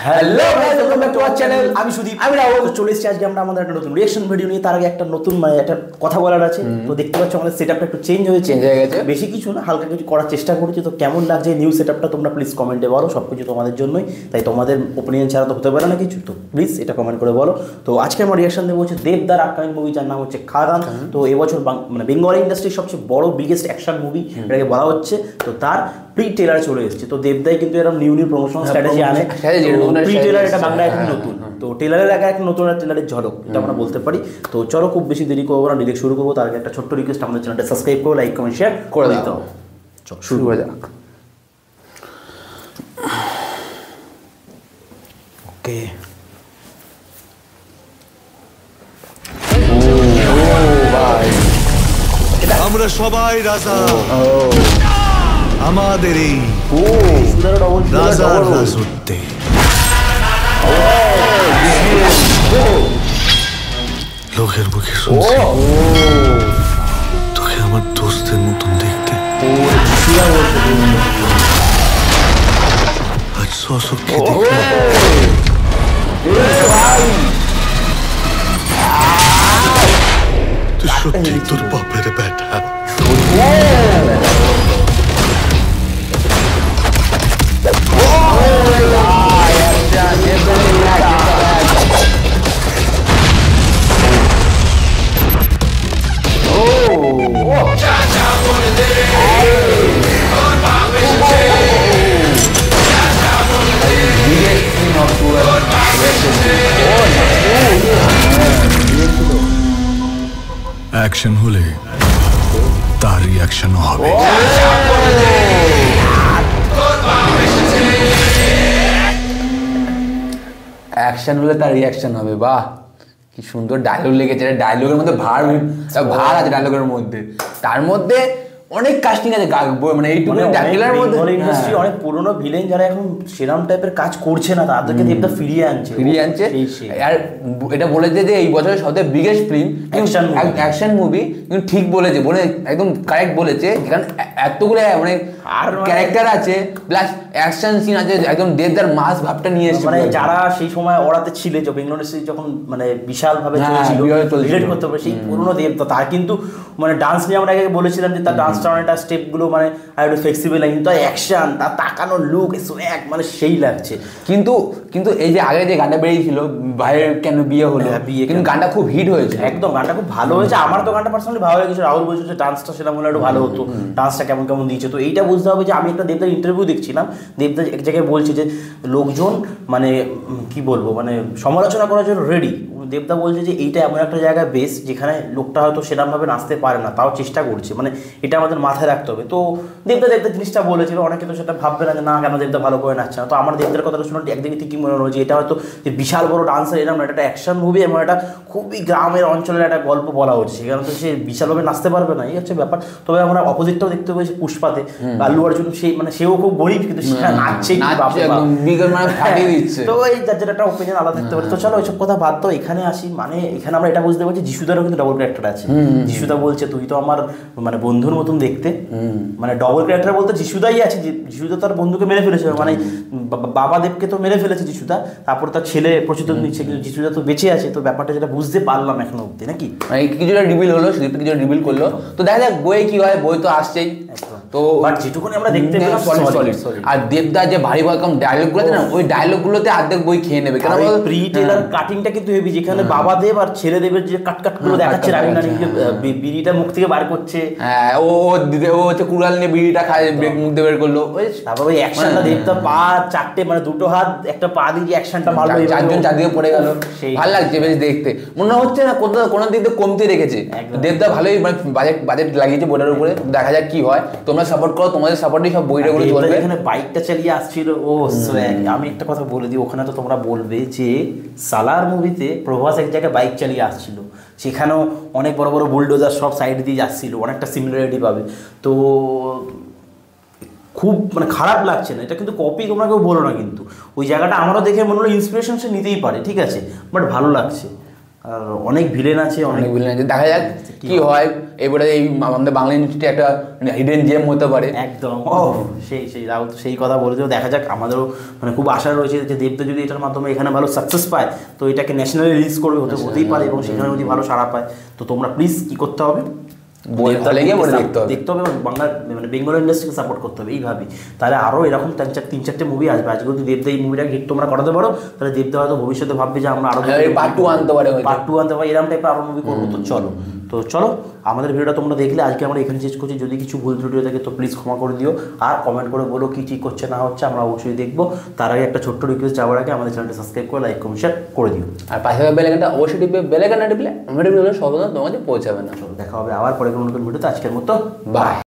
Hello guys, welcome back to our channel. আমি সুদীপ, আমি রাহুল। চলে এসেছি আজকে আমরা আমাদের একটা নতুন রিঅ্যাকশন ভিডিও নিয়ে। তার আগে একটা নতুন একটা কথা বলার আছে। তো দেখতে পাচ্ছ আমাদের সেটআপটা একটু চেঞ্জ হয়ে গেছে। বেশি কিছু না, হালকা কিছু করার চেষ্টা করেছি। তো কেমন লাগছে নিউ সেটআপটা তোমরা প্লিজ কমেন্টে বলো। সব কিছু তোমাদের জন্যই, তাই তোমাদের ওপিনিয়ন ছাড়া তো হতে পারে না কিছু। তো প্লিজ এটা কমেন্ট করে বলো। তো আজকে আমার রিঅ্যাকশন দেবো হচ্ছে দেবদার আপকামিং মুভি, যার নাম হচ্ছে খাদান। তো এবছর মানে বেঙ্গলি ইন্ডাস্ট্রির সবচেয়ে বড় বিগেস্ট অ্যাকশন মুভি এটাকে বলা হচ্ছে। তো তার প্রি ট্রেলার চলে এসেছে। তো দেবদাই কিন্তু এরকম নিউ প্রমোশনাল স্ট্র্যাটেজি আনে। প্রি ট্রেলার এটা বাংলা এখন নতুন। তো ট্রেলারের আগে একটা নতুন ট্রেলারের ঝলক, এটা আমরা বলতে পারি। তো চলো খুব বেশি দেরি করবো না, ডিরেক্ট শুরু করবো। তার আগে একটা ছোট্ট রিকোয়েস্ট, আমাদের চ্যানেলটা সাবস্ক্রাইব করো, লাইক কমেন্ট শেয়ার করে দিতে হবে। চলো শুরু করা যাক। ওকে, আমরা সবাই রাজা, আমাদের এই রাজার রাজত্বে। লোকের মুখে শুনছি তোকে আমার দোস্তের মতন দেখতে। আজ সশক্তি দেখে তুই সত্যি তোর বাপের ব্যাটা। অ্যাকশন হলে তার রিঅ্যাকশনও হবে। অ্যাকশন হলে তার রিঅ্যাকশন হবে। বাহ, কি সুন্দর ডায়লগ লেগেছে। ডায়লগের মধ্যে ভার আছে ডায়লগের মধ্যে। তার মধ্যে অনেক কাস্টিং আছে, মানে এইটুকু ট্রেলারের মধ্যে ইন্ডাস্ট্রি অনেক পুরনো ভিলেন যারা এখন সেরাম টাইপের কাজ করছে না, তাদেরকে দেবদা ফিরিয়ে আনছে। আর এটা বলেছে যে এই বছরের সবথেকে বিগেস্ট ফিল্ম অ্যাকশন মুভি। কিন্তু ঠিক বলেছে, একদম কারেক্ট বলেছে। কারণ এতগুলো মানে ক্যারেক্টার আছে, প্লাস অ্যাকশন সিন আছে, একদম দেবদার মাস ভাবটা নিয়ে এসেছে। মানে যারা সেই সময় ওরাতে ছিল, যে বেঙ্গল ইন্ডাস্ট্রি যখন মানে বিশাল ভাবে চলেছিল, রিলেট করতে পারে সেই পুরনো দেবদা। তার কিন্তু মানে ডান্স নিয়ে আমরা আগে বলেছিলাম যে তার ডান্সটা অনেকটা স্টেপগুলো মানে আর একটু ফ্লেক্সিবল, কিন্তু অ্যাকশন, তার তাকানোর লুক, সোয়াগ মানে সেই লাগছে। কিন্তু এই যে আগে যে গানটা বেরিয়েছিল ভাইয়ের কেন বিয়ে হলো, কিন্তু গানটা খুব হিট হয়েছে। একদম গানটা খুব ভালো হয়েছে। আমার তো গানটা পার্সোনালি ভালো লেগেছে। রাহুল বলছে যে ডান্সটা সেরকম হলে একটু ভালো হতো, ডান্সটা কেমন কেমন দিয়েছে। তো এইটা বুঝতে হবে যে আমি একটা দেবদার ইন্টারভিউ দেখছিলাম, দেবদা এক জায়গায় বলছে যে লোকজন মানে কি বলবো মানে সমালোচনা করার জন্য রেডি। দেবদা বলছে যে এইটা এমন একটা জায়গায় বেস যেখানে লোকটা হয়তো সেরকমভাবে নাচতে পারে না, তাও চেষ্টা করছে, মানে এটা আমাদের মাথায় রাখতে হবে। তো দেবদা জিনিসটা বলেছিল, অনেকে তো সেটা ভাববে না যে না কেন দেবদা ভালো করে নাচছে না। তো আমার দেবদার কথাটা শুনে একদিকে ঠিকই মনে হলো যে এটা হয়তো যে বিশাল বড় ডান্সার এরকম না, এটা একটা অ্যাকশন মুভি এবং এটা খুবই গ্রামের অঞ্চলের একটা গল্প বলা হচ্ছে, সেখানে তো সে বিশালভাবে নাচতে পারবে না, এই হচ্ছে ব্যাপার। তবে আমরা অপোজিটটাও দেখতে পেয়েছি পুষ্পাতে, আল্লু অর্জুন সেই মানে সেও খুব গরিব, কিন্তু সেখানে নাচছে, তো এই যার একটা ওপিনিয়ন আলাদা থাকতে পারে। তো চলো ওইসব কথা বাদ দাও, এখানে আসি। মানে এখানে আমরা এটা বুঝতে পারছি যিশুদারও কিন্তু ডবল ক্যারেক্টার আছে। যিশুদা বলছে তুই তো আমার মানে বন্ধুর মতন দেখতে, মানে ডবল ক্যারেক্টার বলতে যিশুদাই আছে। যিশুদা তার বন্ধুকে মেরে ফেলেছে, মানে বাবা দেবকে তো মেরে ফেলেছে যিশুদা, তারপর তার ছেলে প্রচলিত নিচ্ছে, কিন্তু যিশুদা তো বেঁচে আছে। তো ব্যাপারটা যেটা বুঝতে পারলাম এখনো অব্দি, নাকি কিছুটা রিভিল হলো, কিছুটা রিভিল করলো। তো দেখা যাক বই কি হয়, বই তো আসছেই। তো বাট যেটুকুনি আমরা দেখতে পেলাম সলিড। আর দেবদা যে ভারী ভরকম ডায়লগ গুলোতে না, ওই ডায়লগ গুলোতে অর্ধেক বই খেয়ে নেবে। কারণ প্রি ট্রেলার কাটিংটা কিন্তু হেভি, যেখানে বাবা দেব আর ছেলে দেবের যে কাট গুলো দেখাচ্ছে, রানী বিড়িটা মুখ থেকে বার করছে, ও হচ্ছে কুড়াল নিয়ে বিড়িটা খায়, মুখ দিয়ে বের করলো। তারপর ওই অ্যাকশনটা দেবদা পা চারটে মানে দুটো হাত একটা পা দিয়ে অ্যাকশনটা মারলো, চারজন চারদিকে পড়ে গেল, ভালো লাগছে বেশ দেখতে। মনে হচ্ছে না কোনো দিক দিয়ে কমতি রেখেছে দেবদা, ভালোই মানে বাজেট লাগিয়েছে বইটার উপরে। দেখা যাক কি হয়, তোমরা সাপোর্ট করো, তোমাদের সাপোর্টেই সব বইটা গুলো চলবে। এখানে বাইকটা চালিয়ে আসছিল, ও আমি একটা কথা বলে দিই, ওখানে তো তোমরা বলবে যে সালার মুভিতে প্রভাস এক জায়গায় বাইক চালিয়ে আসছিল, সেখানেও অনেক বড় বড় বুলডোজার সব সাইড দিয়ে যাচ্ছিল, অনেকটা সিমিলারিটি পাবে। তো খুব মানে খারাপ লাগছে না, এটা কিন্তু কপি তোমরা কেউ বলো না, কিন্তু ওই জায়গাটা আমারও দেখে মনে হলো ইন্সপিরেশন সে নিতেই পারে, ঠিক আছে, বাট ভালো লাগছে। আর অনেক ভিলেন আছে, অনেক ভিলেন আছে, দেখা যাক কি হয়। এবারে এই আমাদের বাংলা ইন্ডাস্ট্রি একটা হিডেন জেম হতে পারে। একদম সেই রাহুল তো সেই কথা বলেছে। দেখা যাক, আমাদেরও মানে খুব আশা রয়েছে যে দেবদা যদি এটার মাধ্যমে এখানে ভালো সাকসেস পায় তো এটাকে ন্যাশনালি রিলিজ করবে, হতেই পারে, এবং সেখানে যদি ভালো সাড়া পায় তো তোমরা প্লিজ কি করতে হবে, দেখতে হবে এবং বাংলা মানে বেঙ্গল ইন্ডাস্ট্রিকে সাপোর্ট করতে হবে এইভাবেই। তাহলে আরও এরকম 3-4টে মুভি আসবে। আজকে যদি দেবদা এই মুভিটাকে হিট তোমরা করাতে পারো তাহলে দেবদা হয়তো ভবিষ্যতে ভাববে যে আমরা আরও পার্ট 2 আনতে পারে, এরকম টাইপের আরও মুভি করবো। তো চলো আমাদের ভিডিওটা তোমরা দেখলে, আজকে আমরা এখানে শেষ করছি। যদি কিছু ভুল ত্রুটি থাকে তো প্লিজ ক্ষমা করে দিও, আর কমেন্ট করে বলো কি ঠিক হচ্ছে না হচ্ছে, আমরা অবশ্যই দেখবো। তার আগে একটা ছোট্ট রিকোয়েস্ট যাওয়ার আগে আমাদের চ্যানেলটা সাবস্ক্রাইব করে লাইক কমেন্ট শেয়ার করে দিও, আর পাশে বেল আইকনটা অবশ্যই টিপবে। বেল আইকন না টিপলে আমরা ভিডিও সর্বদা তোমাদের পৌঁছাবে না। দেখা হবে আবার পরে কোনো নতুন ভিডিওতে। আজকের মতো বাই।